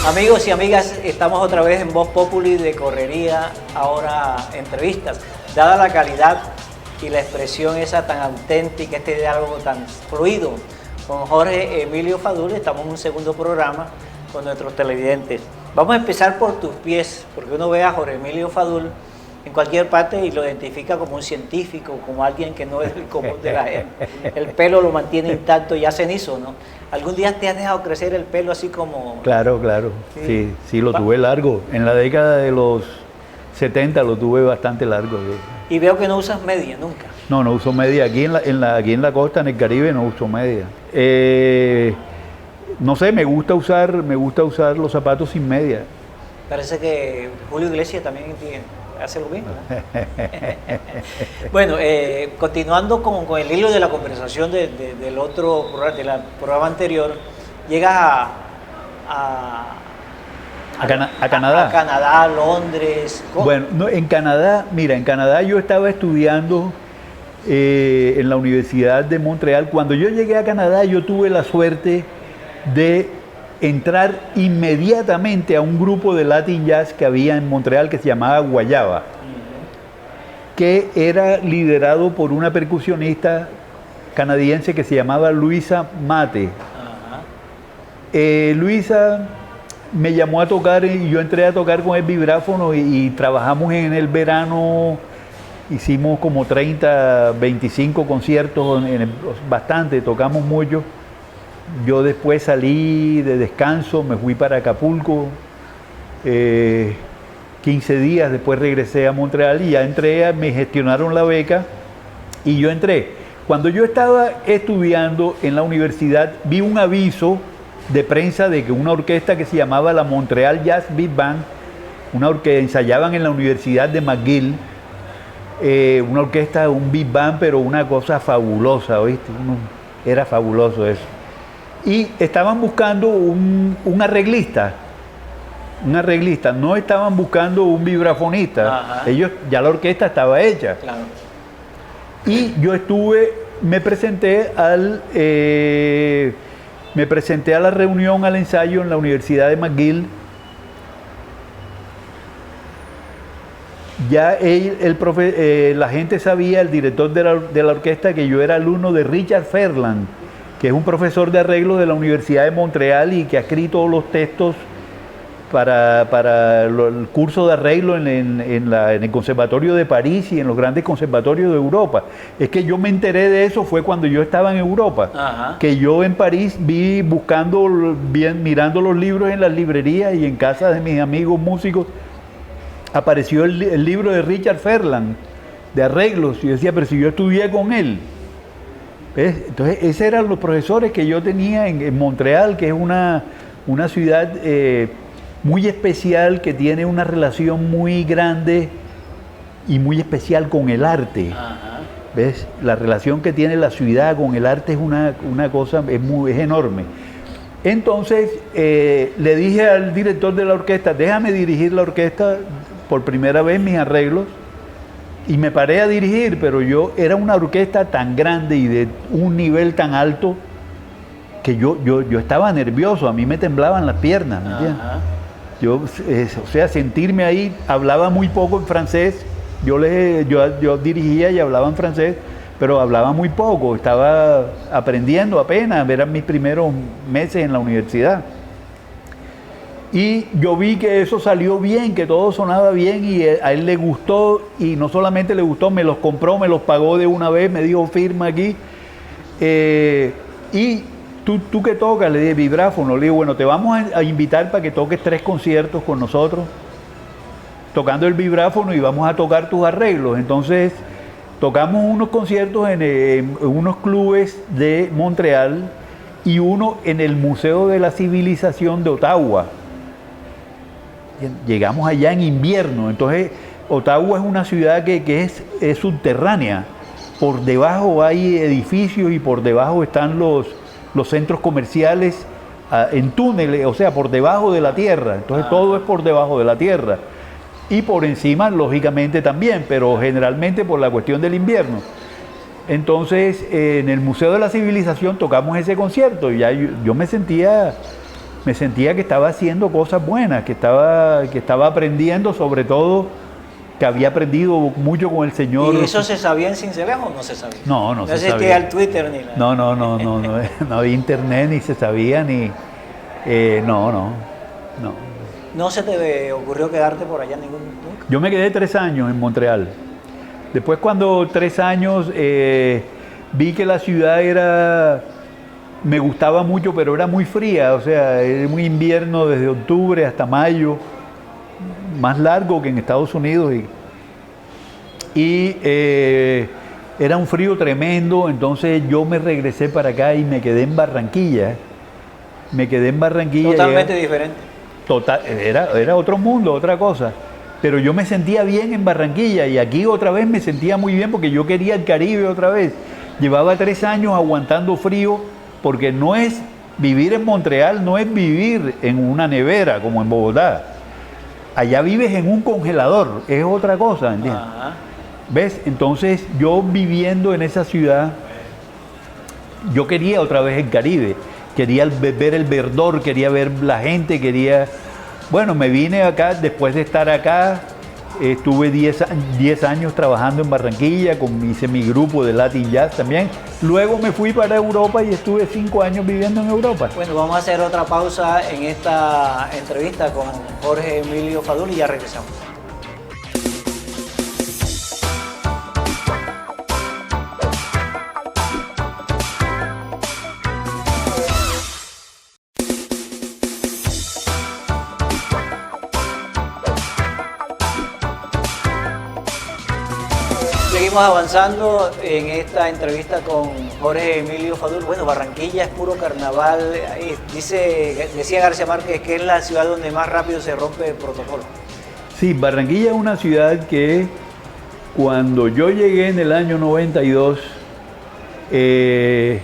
Amigos y amigas, estamos otra vez en Voz Populi de Correría, ahora entrevistas. Dada la calidad y la expresión esa tan auténtica, este diálogo tan fluido con Jorge Emilio Fadul, estamos en un segundo programa con nuestros televidentes. Vamos a empezar por tus pies, porque uno ve a Jorge Emilio Fadul en cualquier parte y lo identifica como un científico, como alguien que no es el común de la gente. El pelo lo mantiene intacto, ya cenizo, ¿no? ¿Algún día te has dejado crecer el pelo así como...? Claro, sí, lo tuve largo. En la década de los 70 lo tuve bastante largo. Y veo que no usas media nunca. No uso media. Aquí en la costa, en el Caribe, no uso media. No sé, me gusta usar los zapatos sin media. Parece que Julio Iglesias también hace lo mismo, ¿no? Bueno, continuando con el hilo de la conversación del programa anterior, llegas a Canadá. A Canadá, Londres. ¿Cómo? Bueno, no, en Canadá yo estaba estudiando en la Universidad de Montreal. Cuando yo llegué a Canadá, yo tuve la suerte de entrar inmediatamente a un grupo de Latin Jazz que había en Montreal que se llamaba Guayaba, que era liderado por una percusionista canadiense que se llamaba Luisa Mate. Luisa me llamó a tocar y yo entré a tocar con el vibráfono y trabajamos en el verano, hicimos como 30, 25 conciertos, bastante, tocamos mucho. Yo después salí de descanso, me fui para Acapulco, 15 días, después regresé a Montreal y ya me gestionaron la beca y yo entré. Cuando yo estaba estudiando en la universidad, vi un aviso de prensa de que una orquesta que se llamaba la Montreal Jazz Big Band, que ensayaban en la Universidad de McGill, una orquesta, un Big Band, pero una cosa fabulosa, ¿oíste? Era fabuloso eso. Y estaban buscando un arreglista, no estaban buscando un vibrafonista. Ajá. Ellos, ya la orquesta estaba hecha. Claro. Y yo me presenté a la reunión, al ensayo en la Universidad de McGill. Ya la gente sabía, el director de la orquesta, que yo era alumno de Richard Ferland, que es un profesor de arreglo de la Universidad de Montreal y que ha escrito los textos para el curso de arreglo en el Conservatorio de París y en los grandes conservatorios de Europa. Es que yo me enteré de eso fue cuando yo estaba en Europa. Ajá. Que yo en París mirando los libros en las librerías y en casa de mis amigos músicos, apareció el libro de Richard Ferland de arreglos y yo decía, pero si yo estudié con él. ¿Ves? Entonces, esos eran los profesores que yo tenía en Montreal, que es una ciudad muy especial, que tiene una relación muy grande y muy especial con el arte. Ajá. ¿Ves? La relación que tiene la ciudad con el arte es una cosa, es enorme. Entonces, le dije al director de la orquesta, déjame dirigir la orquesta por primera vez, mis arreglos. Y me paré a dirigir, pero era una orquesta tan grande y de un nivel tan alto que yo estaba nervioso, a mí me temblaban las piernas, ¿me entiendes? O sea, sentirme ahí, hablaba muy poco en francés, yo dirigía y hablaba en francés, pero hablaba muy poco, estaba aprendiendo apenas, eran mis primeros meses en la universidad. Y yo vi que eso salió bien, que todo sonaba bien y a él le gustó, y no solamente le gustó, me los compró, me los pagó de una vez, me dijo firma aquí. Y ¿tú qué tocas? Le dije vibráfono, le digo, bueno, te vamos a invitar para que toques 3 conciertos con nosotros, tocando el vibráfono y vamos a tocar tus arreglos. Entonces tocamos unos conciertos en unos clubes de Montreal y uno en el Museo de la Civilización de Ottawa. Llegamos allá en invierno, entonces Ottawa es una ciudad que es subterránea, por debajo hay edificios y por debajo están los centros comerciales en túneles, o sea, por debajo de la tierra, entonces todo es por debajo de la tierra y por encima lógicamente también, pero generalmente por la cuestión del invierno. Entonces en el Museo de la Civilización tocamos ese concierto y ya yo me sentía me sentía que estaba haciendo cosas buenas, que estaba aprendiendo, sobre todo que había aprendido mucho con el Señor. ¿Y eso se sabía en Sincelejo o no se sabía? No se existía sabía. el Twitter ni nada. No había internet, ni se sabía, ni... no. ¿No se te ocurrió quedarte por allá nunca? Yo me quedé 3 años en Montreal. Después, cuando 3 años, vi que la ciudad me gustaba mucho, pero era muy fría, o sea, era muy invierno desde octubre hasta mayo, más largo que en Estados Unidos, y era un frío tremendo. Entonces yo me regresé para acá y me quedé en Barranquilla. Totalmente diferente. Era otro mundo, otra cosa. Pero yo me sentía bien en Barranquilla, y aquí otra vez me sentía muy bien porque yo quería el Caribe otra vez. Llevaba 3 años aguantando frío, porque no es vivir en Montreal, no es vivir en una nevera como en Bogotá. Allá vives en un congelador, es otra cosa, ¿entiendes? Ajá. ¿Ves? Entonces yo viviendo en esa ciudad, yo quería otra vez el Caribe, quería ver el verdor, quería ver la gente, Bueno, me vine acá, después de estar acá, estuve 10 años trabajando en Barranquilla, hice mi grupo de Latin Jazz también. Luego me fui para Europa y estuve 5 años viviendo en Europa. Bueno, vamos a hacer otra pausa en esta entrevista con Jorge Emilio Fadul y ya regresamos. Seguimos avanzando en esta entrevista con Jorge Emilio Fadul. Bueno, Barranquilla es puro carnaval. Decía García Márquez que es la ciudad donde más rápido se rompe el protocolo. Sí, Barranquilla es una ciudad que cuando yo llegué en el año 92, el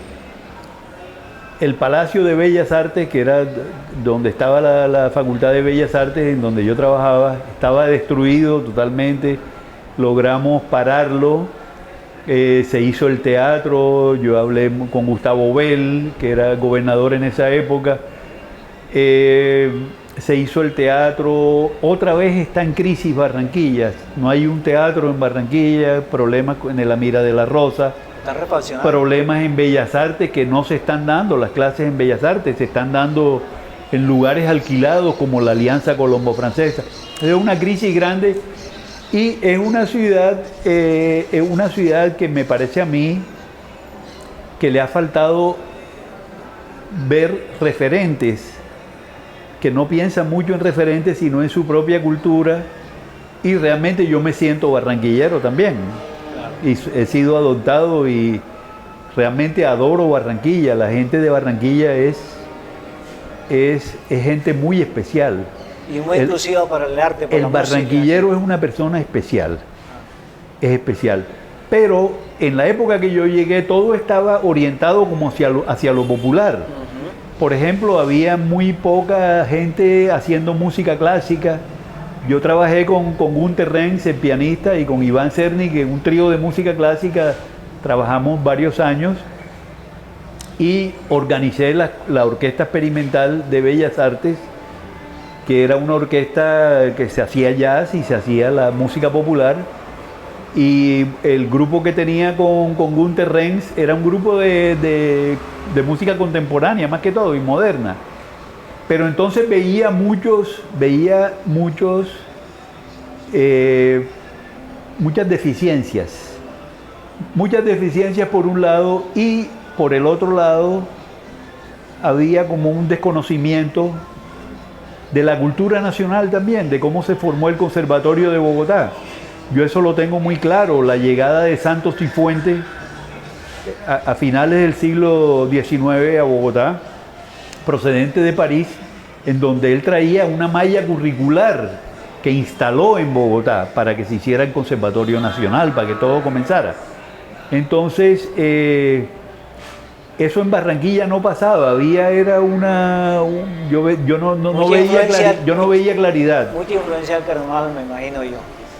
Palacio de Bellas Artes, que era donde estaba la Facultad de Bellas Artes, en donde yo trabajaba, estaba destruido totalmente. Logramos pararlo, se hizo el teatro, yo hablé con Gustavo Bell, que era gobernador en esa época, se hizo el teatro. Otra vez está en crisis Barranquilla, no hay un teatro en Barranquilla, problemas en la Mira de la Rosa, problemas en Bellas Artes que no se están dando, las clases en Bellas Artes se están dando en lugares alquilados como la Alianza Colombo-Francesa. Es una crisis grande. Y es una ciudad que me parece a mí que le ha faltado ver referentes, que no piensan mucho en referentes, sino en su propia cultura. Y realmente yo me siento barranquillero también. Y he sido adoptado y realmente adoro Barranquilla. La gente de Barranquilla es gente muy especial. Y muy inclusiva para el arte. El barranquillero es una persona especial, es especial. Pero en la época que yo llegué todo estaba orientado como hacia lo popular. Por ejemplo, había muy poca gente haciendo música clásica. Yo trabajé con Gunther Renz, el pianista, y con Iván Cerny, que es un trío de música clásica, trabajamos varios años. Y organicé la Orquesta Experimental de Bellas Artes, que era una orquesta que se hacía jazz y se hacía la música popular. Y el grupo que tenía con Gunther Renz era un grupo de música contemporánea, más que todo, y moderna. Pero entonces veía muchas deficiencias. Muchas deficiencias por un lado, y por el otro lado había como un desconocimiento de la cultura nacional también, de cómo se formó el Conservatorio de Bogotá. Yo eso lo tengo muy claro, la llegada de Santos Cifuentes a finales del siglo XIX a Bogotá, procedente de París, en donde él traía una malla curricular que instaló en Bogotá para que se hiciera el Conservatorio Nacional, para que todo comenzara. Entonces, eso en Barranquilla no pasaba, yo no veía claridad. Mucha influencia del carnaval, me imagino yo.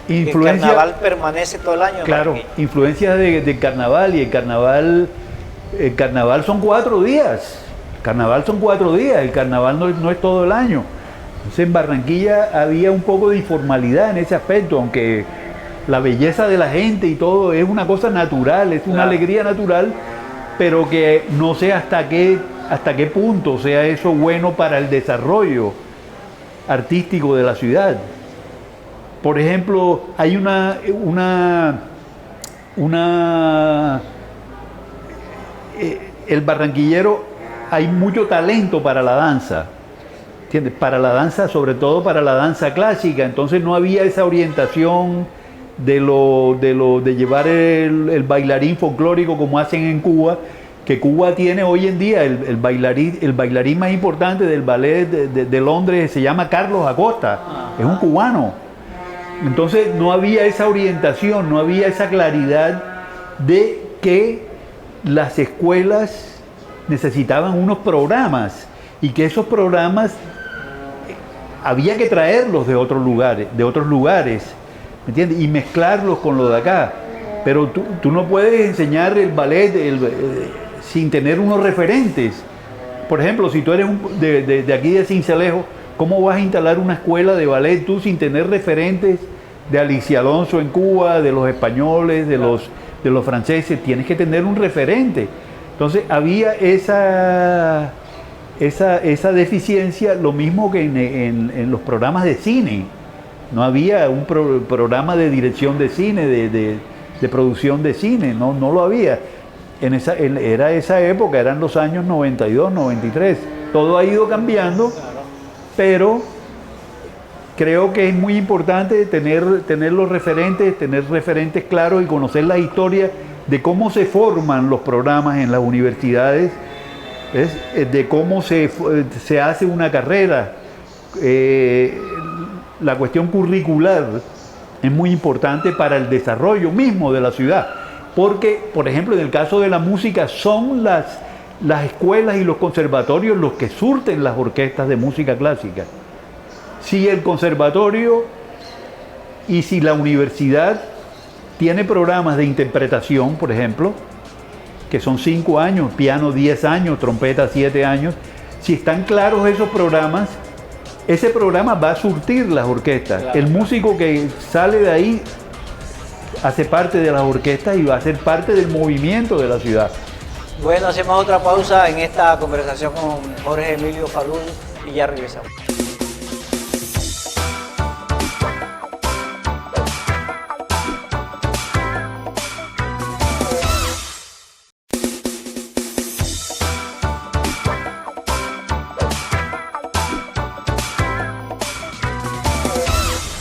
El carnaval permanece todo el año. Claro, influencia del carnaval, y el carnaval son 4 días. Carnaval son 4 días, el carnaval no es todo el año. Entonces en Barranquilla había un poco de informalidad en ese aspecto, aunque la belleza de la gente y todo es una cosa natural, es una alegría natural, pero que no sé hasta qué punto sea eso bueno para el desarrollo artístico de la ciudad. Por ejemplo, hay el barranquillero, hay mucho talento para la danza, ¿entiendes? Para la danza, sobre todo para la danza clásica, entonces no había esa orientación de llevar el bailarín folclórico como hacen en Cuba, que Cuba tiene hoy en día el bailarín más importante del ballet de Londres, se llama Carlos Acosta, es un cubano. Entonces no había esa orientación, no había esa claridad de que las escuelas necesitaban unos programas y que esos programas había que traerlos de otros lugares, ¿me entiendes? Y mezclarlos con lo de acá. Pero tú no puedes enseñar el ballet sin tener unos referentes. Por ejemplo, si tú eres de aquí de Sincelejo, ¿cómo vas a instalar una escuela de ballet tú sin tener referentes de Alicia Alonso en Cuba, de los españoles, de los franceses? Tienes que tener un referente. Entonces había esa deficiencia, lo mismo que en los programas de cine. No había un programa de dirección de cine, de producción de cine, no lo había. Era esa época, eran los años 92, 93. Todo ha ido cambiando, pero creo que es muy importante tener los referentes, tener referentes claros y conocer la historia de cómo se forman los programas en las universidades, de cómo se hace una carrera. La cuestión curricular es muy importante para el desarrollo mismo de la ciudad, porque, por ejemplo, en el caso de la música, son las escuelas y los conservatorios los que surten las orquestas de música clásica. Si el conservatorio y si la universidad tiene programas de interpretación, por ejemplo, que son 5 años, piano 10 años, trompeta 7 años, si están claros esos programas, ese programa va a surtir las orquestas. Claro. El músico que sale de ahí hace parte de las orquestas y va a ser parte del movimiento de la ciudad. Bueno, hacemos otra pausa en esta conversación con Jorge Emilio Fadul y ya regresamos.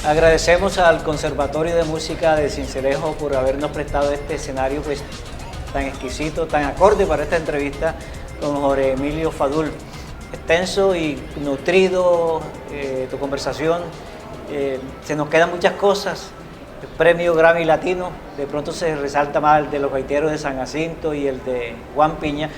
Agradecemos al Conservatorio de Música de Sincelejo por habernos prestado este escenario pues, tan exquisito, tan acorde para esta entrevista con Jorge Emilio Fadul. Extenso y nutrido tu conversación. Se nos quedan muchas cosas. El premio Grammy Latino, de pronto se resalta más el de los gaiteros de San Jacinto y el de Juan Piña,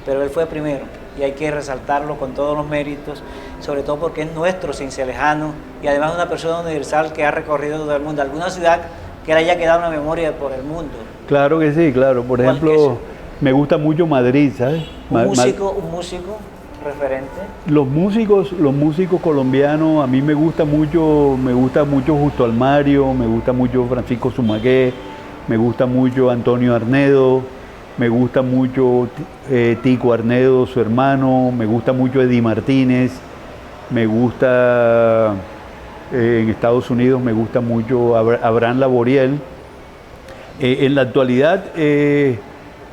pero él fue primero y hay que resaltarlo con todos los méritos, sobre todo porque es nuestro cincelejano y además una persona universal que ha recorrido todo el mundo, alguna ciudad que le haya quedado una memoria por el mundo. Claro que sí, claro. Por ejemplo, me gusta mucho Madrid, ¿sabes? Un músico referente. Los músicos colombianos, a mí me gusta mucho Justo Almario, me gusta mucho Francisco Zumagué, me gusta mucho Antonio Arnedo, me gusta mucho Tico Arnedo, su hermano, me gusta mucho Eddie Martínez, me gusta en Estados Unidos, me gusta mucho Abraham Laboriel. En la actualidad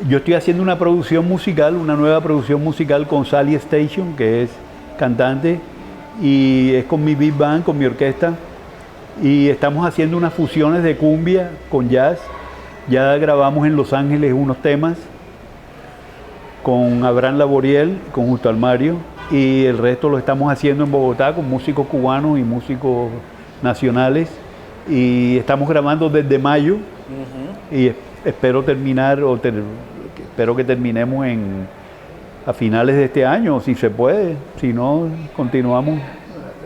yo estoy haciendo una nueva producción musical con Sally Station, que es cantante, y es con mi big band, con mi orquesta, y estamos haciendo unas fusiones de cumbia con jazz. Ya grabamos en Los Ángeles unos temas con Abraham Laboriel, con Justo Almario, y el resto lo estamos haciendo en Bogotá con músicos cubanos y músicos nacionales, y estamos grabando desde mayo. Y espero espero que terminemos a finales de este año, si se puede, si no, continuamos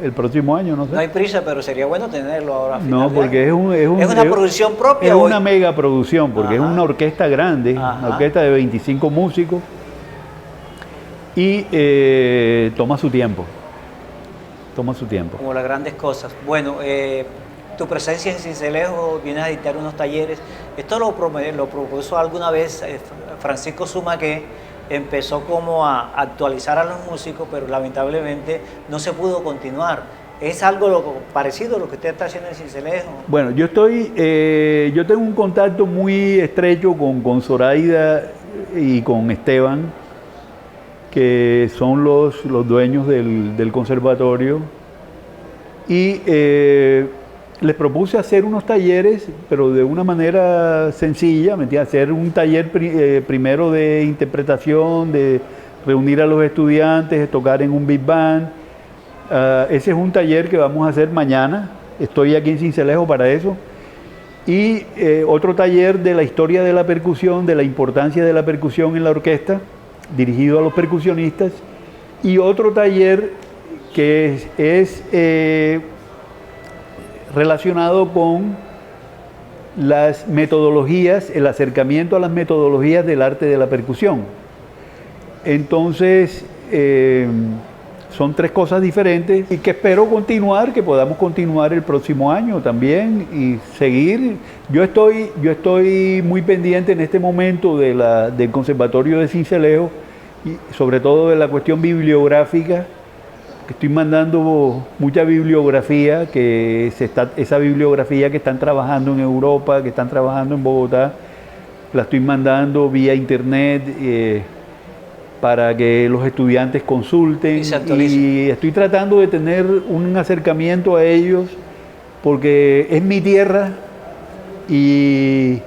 el próximo año, no sé. No hay prisa, pero sería bueno tenerlo ahora a final No, porque es una producción propia. Es una mega producción, porque es una orquesta grande, una orquesta de 25 músicos. y toma su tiempo. Toma su tiempo. Como las grandes cosas. Bueno, tu presencia en Sincelejo, vienes a dictar unos talleres. Esto lo propuso alguna vez Francisco Zuma, que empezó como a actualizar a los músicos, pero lamentablemente no se pudo continuar. ¿Es algo parecido a lo que usted está haciendo en Sincelejo? Bueno, yo tengo un contacto muy estrecho con Zoraida y con Esteban, que son los dueños del conservatorio, y les propuse hacer unos talleres, pero de una manera sencilla, hacer un taller primero de interpretación, de reunir a los estudiantes, de tocar en un big band. Ese es un taller que vamos a hacer mañana, estoy aquí en Sincelejo para eso. Y otro taller de la historia de la percusión, de la importancia de la percusión en la orquesta, dirigido a los percusionistas. Y otro taller que es relacionado con las metodologías, el acercamiento a las metodologías del arte de la percusión. Entonces, son tres cosas diferentes y que espero continuar, que podamos continuar el próximo año también y seguir. Yo estoy muy pendiente en este momento del Conservatorio de Sincelejo y sobre todo de la cuestión bibliográfica, que estoy mandando mucha bibliografía, esa bibliografía que están trabajando en Europa, que están trabajando en Bogotá, la estoy mandando vía internet, para que los estudiantes consulten, y estoy tratando de tener un acercamiento a ellos porque es mi tierra y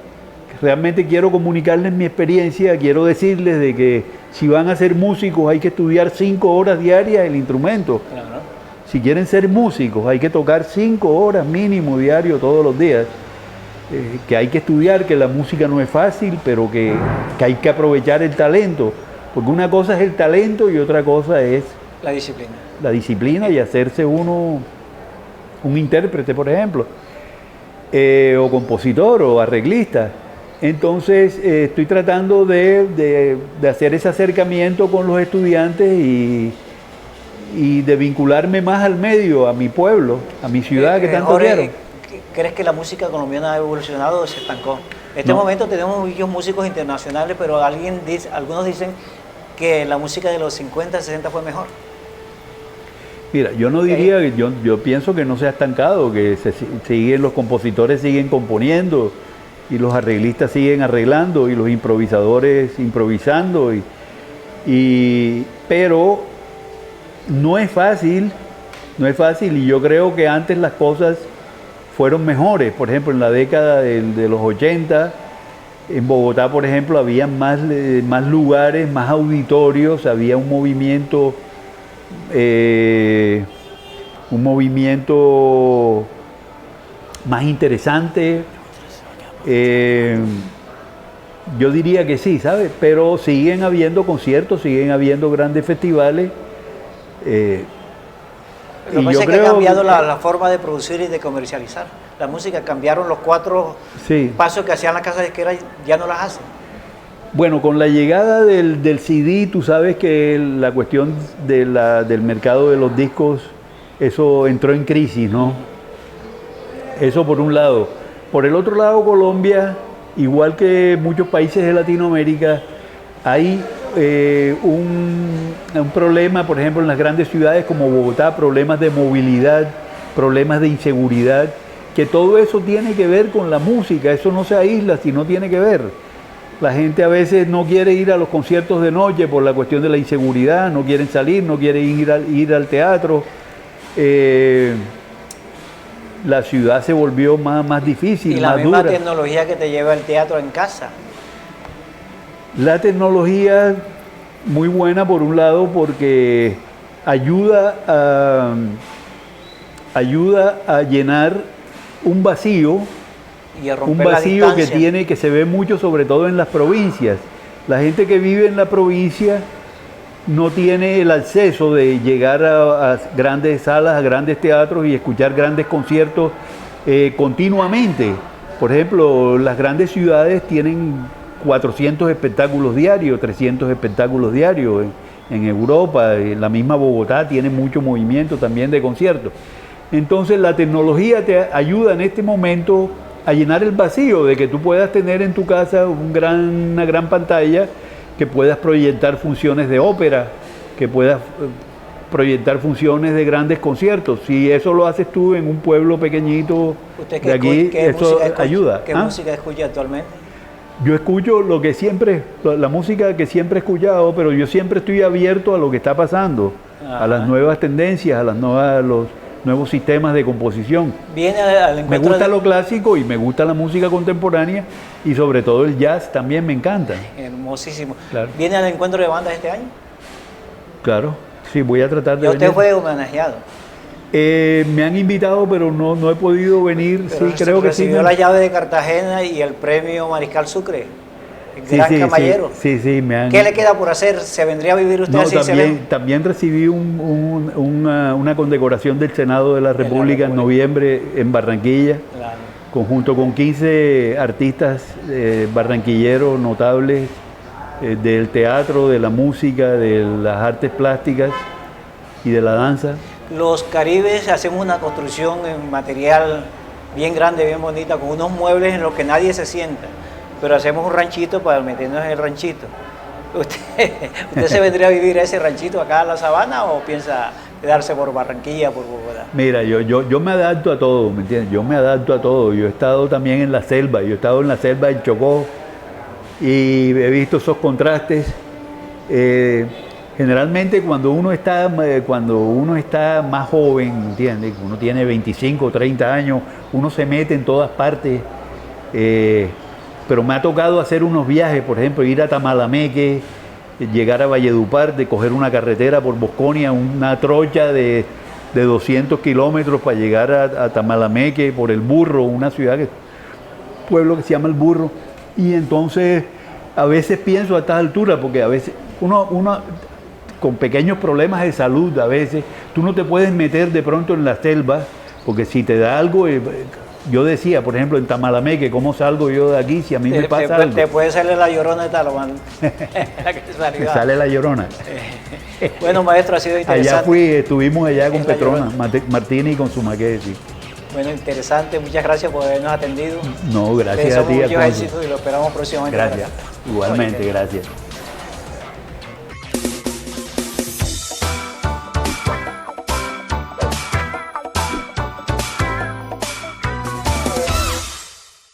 realmente quiero comunicarles mi experiencia, quiero decirles de que si van a ser músicos hay que estudiar 5 horas diarias el instrumento. Claro. Si quieren ser músicos hay que tocar 5 horas mínimo diario todos los días, que hay que estudiar, que la música no es fácil, pero que hay que aprovechar el talento. Porque una cosa es el talento y otra cosa es la disciplina. La disciplina y hacerse uno un intérprete, por ejemplo, o compositor o arreglista. Entonces estoy tratando de hacer ese acercamiento con los estudiantes y de vincularme más al medio, a mi pueblo, a mi ciudad que tanto quiero. ¿Crees que la música colombiana ha evolucionado o se estancó? En este momento tenemos muchos músicos internacionales, pero algunos dicen que la música de los 50, 60 fue mejor. Mira, yo no diría que yo pienso que no se ha estancado, que los compositores siguen componiendo y los arreglistas siguen arreglando y los improvisadores improvisando, pero no es fácil y yo creo que antes las cosas fueron mejores. Por ejemplo, en la década de los 80, en Bogotá, por ejemplo, había más lugares, más auditorios, había un movimiento más interesante. Yo diría que sí, ¿sabes? Pero siguen habiendo conciertos, siguen habiendo grandes festivales. Lo que pasa es que ha cambiado la forma de producir y de comercializar. La música cambiaron los 4 pasos que hacían las casas disqueras, ya no las hacen. Bueno, con la llegada del CD, tú sabes que la cuestión del mercado de los discos, eso entró en crisis, ¿no? Eso por un lado. Por el otro lado, Colombia, igual que muchos países de Latinoamérica, hay un problema, por ejemplo, en las grandes ciudades como Bogotá, problemas de movilidad, problemas de inseguridad, que todo eso tiene que ver con la música, eso no se aísla, sino tiene que ver. La gente a veces no quiere ir a los conciertos de noche por la cuestión de la inseguridad, no quieren salir, no quieren ir al teatro. La ciudad se volvió más difícil, y más dura. Y la misma tecnología que te lleva el teatro en casa. La tecnología muy buena por un lado porque ayuda a llenar un vacío que se ve mucho sobre todo en las provincias. La gente que vive en la provincia no tiene el acceso de llegar a grandes salas, a grandes teatros y escuchar grandes conciertos continuamente. Por ejemplo, las grandes ciudades tienen 400 espectáculos diarios, 300 espectáculos diarios en Europa, la misma Bogotá tiene mucho movimiento también de conciertos. Entonces la tecnología te ayuda en este momento a llenar el vacío de que tú puedas tener en tu casa una gran pantalla, que puedas proyectar funciones de ópera, que puedas proyectar funciones de grandes conciertos. Si eso lo haces tú en un pueblo pequeñito de aquí, eso ayuda. ¿Qué música escucha actualmente? Yo escucho lo que siempre, la música que siempre he escuchado, pero yo siempre estoy abierto a lo que está pasando, a las nuevas tendencias, a los nuevos sistemas de composición. Viene al me gusta lo clásico y me gusta la música contemporánea y sobre todo el jazz también me encanta. Hermosísimo. Claro. ¿Viene al encuentro de bandas este año? Claro, sí, voy a tratar de venir. ¿Usted fue homenajeado? Me han invitado, pero no he podido venir. Pero sí, creo que sí. Recibió la llave de Cartagena y el premio Mariscal Sucre, el gran caballero. Sí, me han... ¿Qué le queda por hacer? ¿Se vendría a vivir usted así? También recibí una condecoración del Senado de la República en noviembre en Barranquilla, claro, junto con 15 artistas barranquilleros notables del teatro, de la música, de las artes plásticas y de la danza. Los caribes hacemos una construcción en material bien grande, bien bonita, con unos muebles en los que nadie se sienta, pero hacemos un ranchito para meternos en el ranchito. ¿Usted se vendría a vivir a ese ranchito acá en la sabana o piensa quedarse por Barranquilla, por Bogotá? Mira, yo me adapto a todo, ¿me entiendes? Yo me adapto a todo. Yo he estado también en la selva, yo he estado en la selva del Chocó y he visto esos contrastes. Generalmente cuando uno está más joven, ¿entiendes? Uno tiene 25 o 30 años, uno se mete en todas partes, pero me ha tocado hacer unos viajes, por ejemplo, ir a Tamalameque, llegar a Valledupar, de coger una carretera por Bosconia, una trocha de 200 kilómetros para llegar a Tamalameque, por El Burro, una ciudad, pueblo que se llama El Burro, y entonces a veces pienso a estas alturas, porque a veces uno con pequeños problemas de salud, a veces tú no te puedes meter de pronto en la selva, porque si te da algo, yo decía, por ejemplo, en Tamalameque, ¿cómo salgo yo de aquí si a mí me pasa algo? Te puede salir la llorona de Talomán. Te sale la llorona. Bueno, maestro, ha sido interesante. Allá estuvimos allá con Petrona Martínez y con su maquete, sí. Bueno, interesante, muchas gracias por habernos atendido. No, gracias a ti, Alfonso. Y lo esperamos próximamente. Gracias, igualmente, gracias.